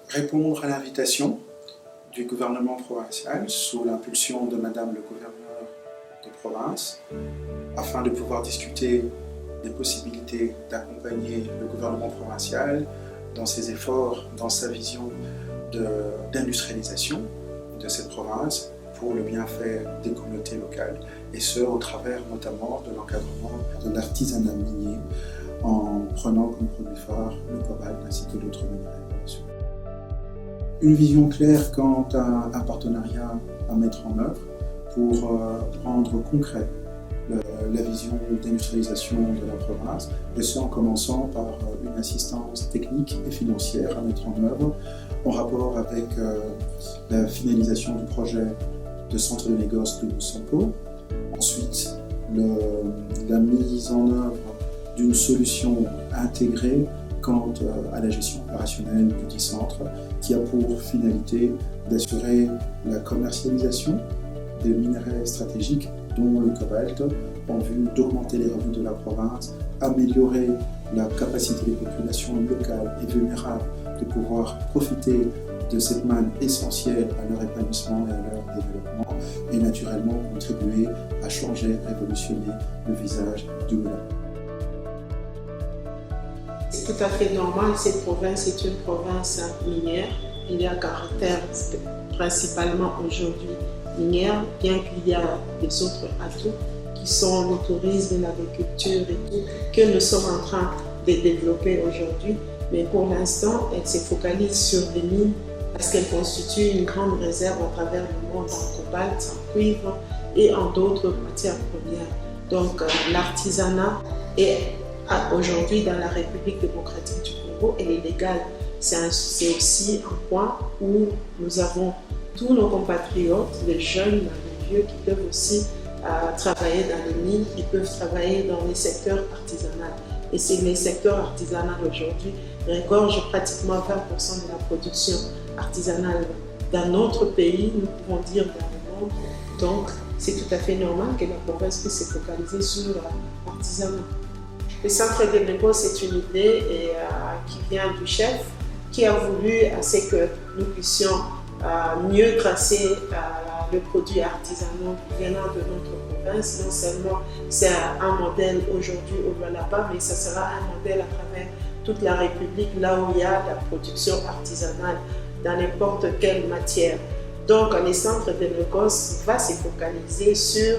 répondre à l'invitation du gouvernement provincial sous l'impulsion de Madame le gouverneur de province afin de pouvoir discuter des possibilités d'accompagner le gouvernement provincial dans ses efforts, dans sa vision d'industrialisation de cette province pour le bienfait des communautés locales, et ce au travers notamment de l'encadrement de l'artisanat minier en prenant comme produit phare le cobalt ainsi que d'autres minerais. Une vision claire quant à un partenariat à mettre en œuvre pour rendre concret la vision d'industrialisation de la province, et ce en commençant par une assistance technique et financière à mettre en œuvre en rapport avec la finalisation du projet de centre de négoce de Moussampo, ensuite la mise en œuvre d'une solution intégrée quant à la gestion opérationnelle du dit centre, qui a pour finalité d'assurer la commercialisation des minerais stratégiques dont le cobalt, en vue d'augmenter les revenus de la province, améliorer la capacité des populations locales et vulnérables de pouvoir profiter de cette manne essentielle à leur épanouissement et à leur développement, et naturellement contribuer à changer, révolutionner le visage du gouvernement. C'est tout à fait normal, cette province est une province minière. Il y a un caractère principalement aujourd'hui minière, bien qu'il y a des autres atouts qui sont le tourisme, l'agriculture et tout, que nous sommes en train de développer aujourd'hui. Mais pour l'instant, elle se focalise sur les mines parce qu'elles constituent une grande réserve à travers le monde en cobalt, en cuivre et en d'autres matières premières. Donc l'artisanat est aujourd'hui dans la République démocratique du Congo, elle est légale. C'est aussi un point où nous avons tous nos compatriotes, les jeunes, les vieux, qui peuvent aussi travailler dans les mines, qui peuvent travailler dans les secteurs artisanaux. Et c'est les secteurs artisanaux aujourd'hui regorgent pratiquement 20% de la production artisanale dans notre pays, nous pouvons dire dans le monde. Donc c'est tout à fait normal que la province puisse se focaliser sur l'artisanat. Le centre de négoce est une idée qui vient du chef, qui a voulu que nous puissions mieux tracer le produit artisanal venant de notre province. Non seulement c'est un modèle aujourd'hui au Lualaba, mais ça sera un modèle à travers toute la République, là où il y a la production artisanale dans n'importe quelle matière. Donc le centre de négoce va se focaliser sur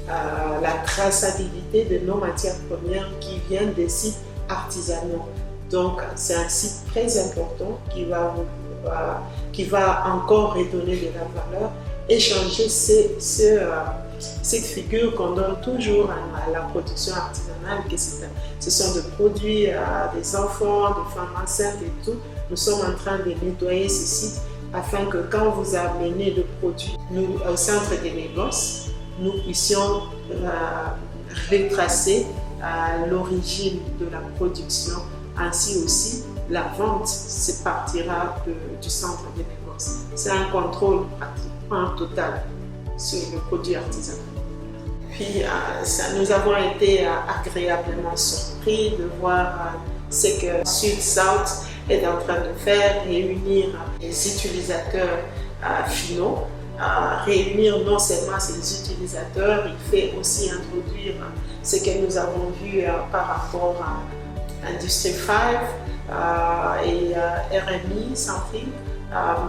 la traçabilité de nos matières premières qui viennent des sites artisanaux. Donc c'est un site très important qui va encore redonner de la valeur et changer cette figure qu'on donne toujours à la production artisanale, que ce sont des produits des enfants, des femmes enceintes et tout. Nous sommes en train de nettoyer ces sites afin que quand vous amenez le produit au centre des négoces, nous puissions retracer l'origine de la production, ainsi aussi la vente se partira du centre des négoces. C'est un contrôle pratiquement total sur le produit artisanal. Puis nous avons été agréablement surpris de voir ce que Sud-South est en train de faire, réunir les utilisateurs finaux. Réunir non seulement ces utilisateurs, il fait aussi introduire ce que nous avons vu par rapport à Industry 5 et RMI Centric.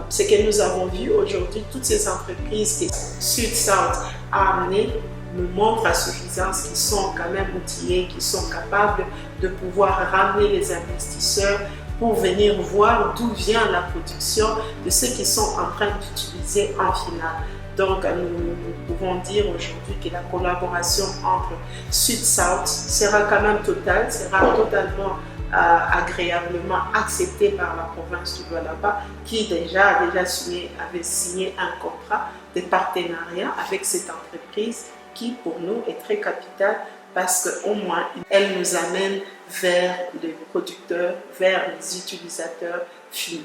Ce que nous avons vu aujourd'hui, toutes ces entreprises que Sud-South a amenées nous montrent à suffisance qu'ils sont quand même outillés, qu'ils sont capables de pouvoir ramener les investisseurs pour venir voir d'où vient la production de ceux qui sont en train d'utiliser en finale. Donc nous pouvons dire aujourd'hui que la collaboration entre Sud-South sera quand même totale, sera totalement agréablement acceptée par la province du Lualaba, qui avait signé un contrat de partenariat avec cette entreprise qui pour nous est très capitale parce qu'au moins elle nous amène vers les producteurs, vers les utilisateurs finaux.